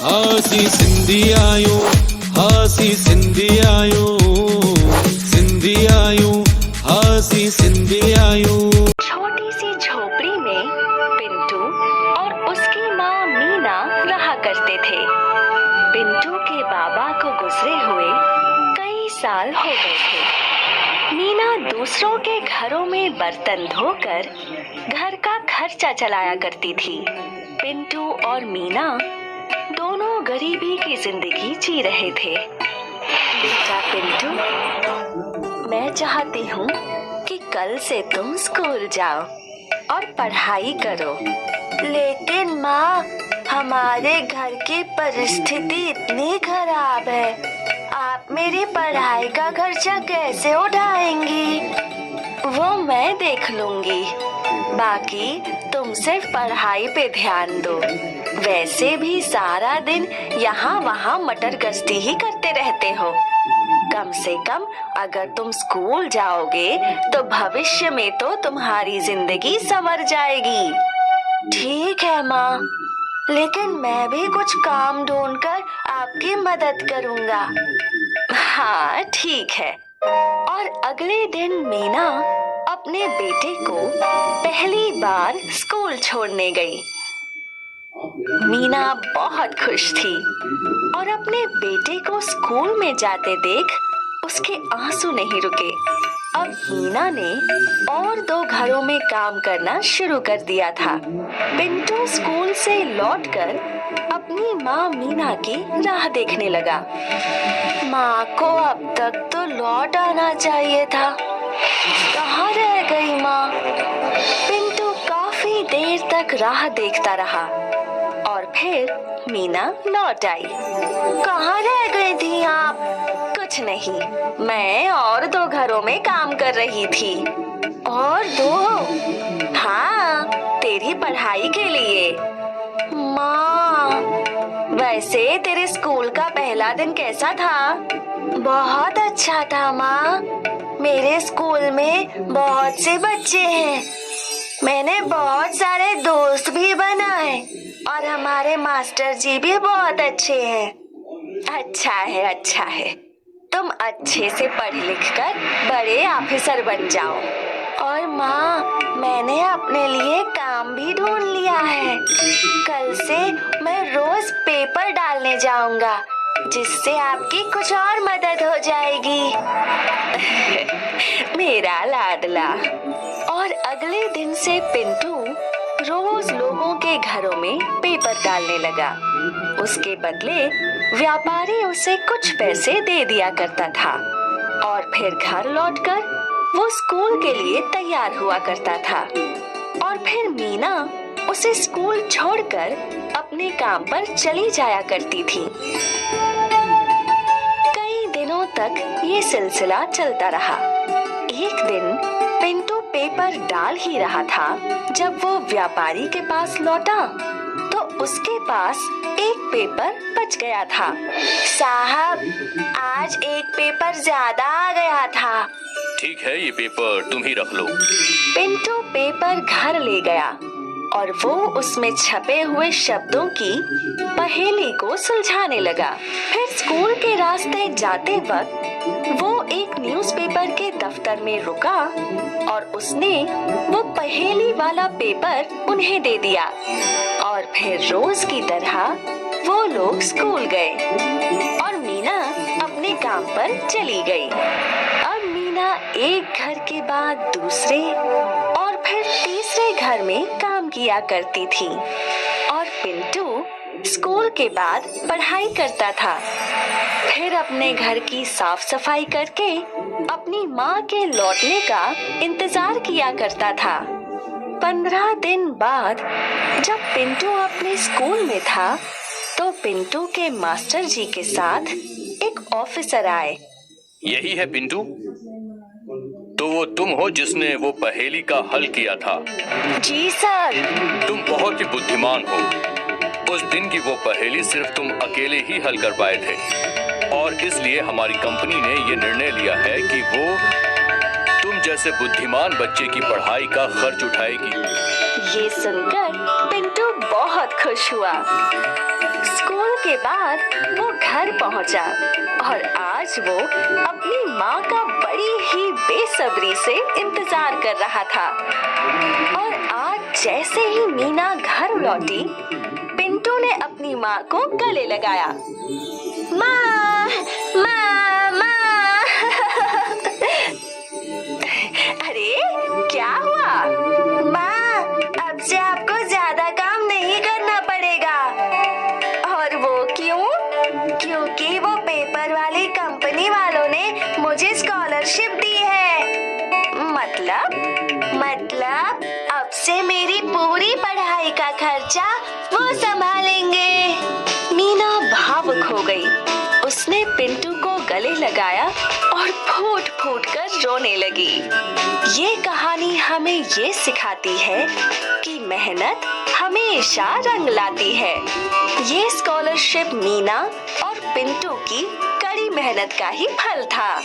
हासी सिंधी आयो, हासी सिंधी आयो, सिंधी आयो, हासी सिंधी आयो। छोटी सी झोपड़ी में पिंटू और उसकी माँ मीना रहा करते थे। पिंटू के बाबा को गुजरे हुए कई साल हो गए थे। मीना दूसरों के घरों में बर्तन धोकर घर का खर्चा चलाया करती थी। पिंटू और मीना दोनों गरीबी की जिंदगी जी रहे थे। बेटा पिंटू, मैं चाहती हूँ कि कल से तुम स्कूल जाओ और पढ़ाई करो। लेकिन माँ, हमारे घर की परिस्थिति इतनी खराब है, आप मेरी पढ़ाई का खर्चा कैसे उठाएंगी? वो मैं देख लूंगी, बाकी तुम सिर्फ पढ़ाई पे ध्यान दो। वैसे भी सारा दिन यहाँ वहाँ मटर गश्ती ही करते रहते हो। कम से कम अगर तुम स्कूल जाओगे तो भविष्य में तो तुम्हारी जिंदगी संवर जाएगी। ठीक है माँ, लेकिन मैं भी कुछ काम ढूंढकर आपकी मदद करूँगा। हाँ ठीक है। और अगले दिन मीना अपने बेटे को पहली बार स्कूल छोड़ने गई। मीना बहुत खुश थी और अपने बेटे को स्कूल में जाते देख उसके आंसू नहीं रुके। अब मीना ने और 2 घरों में काम करना शुरू कर दिया था। पिंटू स्कूल से लौटकर अपनी माँ मीना की राह देखने लगा। माँ को अब तक तो लौट आना चाहिए था, कहाँ रह गई माँ? पिंटू काफी देर तक राह देखता रहा और फिर मीना लौट आई। कहाँ रह गई थी आप? कुछ नहीं, मैं और 2 घरों में काम कर रही थी। और 2? हाँ, तेरी पढ़ाई के लिए। माँ, वैसे तेरे स्कूल का पहला दिन कैसा था? बहुत अच्छा था माँ। मेरे स्कूल में बहुत से बच्चे हैं। मैंने बहुत सारे दोस्त भी बनाए और हमारे मास्टर जी भी बहुत अच्छे हैं। अच्छा है, अच्छा है। तुम अच्छे से पढ़ लिख कर बड़े ऑफिसर बन जाओ। और माँ, मैंने अपने लिए काम भी ढूंढ लिया है। कल से मैं रोज पेपर डालने जाऊंगा, जिससे आपकी कुछ और मदद हो जाएगी। मेरा लाडला। और अगले दिन से पिंटू रोज लोगों के घरों में पेपर डालने लगा। उसके बदले व्यापारी उसे कुछ पैसे दे दिया करता था और फिर घर लौटकर वो स्कूल के लिए तैयार हुआ करता था। और फिर मीना उसे स्कूल छोड़कर अपने काम पर चली जाया करती थी। कई दिनों तक ये सिलसिला चलता रहा। एक दिन पिंटू पेपर डाल ही रहा था जब वो व्यापारी के पास लौटा तो उसके पास एक पेपर बच गया था। साहब, आज एक पेपर ज्यादा आ गया था। ठीक है, ये पेपर तुम ही रख लो। पिंटू पेपर घर ले गया और वो उसमें छपे हुए शब्दों की पहेली को सुलझाने लगा। फिर स्कूल के रास्ते जाते वक्त वो एक न्यूज़पेपर के दफ्तर में रुका और उसने वो पहेली वाला पेपर उन्हें दे दिया। और फिर रोज की तरह वो लोग स्कूल गए और मीना अपने काम पर चली गई। अब मीना एक घर के बाद दूसरे और फिर तीसरे घर में काम किया करती थी और पिंटू स्कूल के बाद पढ़ाई करता था। फिर अपने घर की साफ सफाई करके अपनी माँ के लौटने का इंतजार किया करता था। 15 दिन बाद जब पिंटू अपने स्कूल में था तो पिंटू के मास्टर जी के साथ एक ऑफिसर आए। यही है पिंटू? तो वो तुम हो जिसने वो पहेली का हल किया था? जी सर। तुम बहुत ही बुद्धिमान हो। उस दिन की वो पहेली सिर्फ तुम अकेले ही हल कर पाए थे और इसलिए हमारी कंपनी ने ये निर्णय लिया है कि वो तुम जैसे बुद्धिमान बच्चे की पढ़ाई का खर्च उठाएगी। ये सुनकर पिंटू बहुत खुश हुआ। स्कूल के बाद वो घर पहुंचा और आज वो अपनी माँ का बड़ी ही बेसब्री से इंतजार कर रहा था। और आज जैसे ही मीना घर लौटी, पिंटू ने अपनी माँ को गले लगाया। माँ, माँ, माँ। अरे क्या हुआ? माँ, अब से आपको ज्यादा काम नहीं करना पड़ेगा। और वो क्यों? क्योंकि वो पेपर वाली कंपनी वालों ने मुझे स्कॉलरशिप दी है। मतलब अब से मेरी पूरी पढ़ाई का खर्चा वो संभालेंगे। मीना भावुक हो गई। उसने पिंटू को गले लगाया और फूट फूट कर रोने लगी। ये कहानी हमें ये सिखाती है कि मेहनत हमेशा रंग लाती है। ये स्कॉलरशिप मीना और पिंटू की कड़ी मेहनत का ही फल था।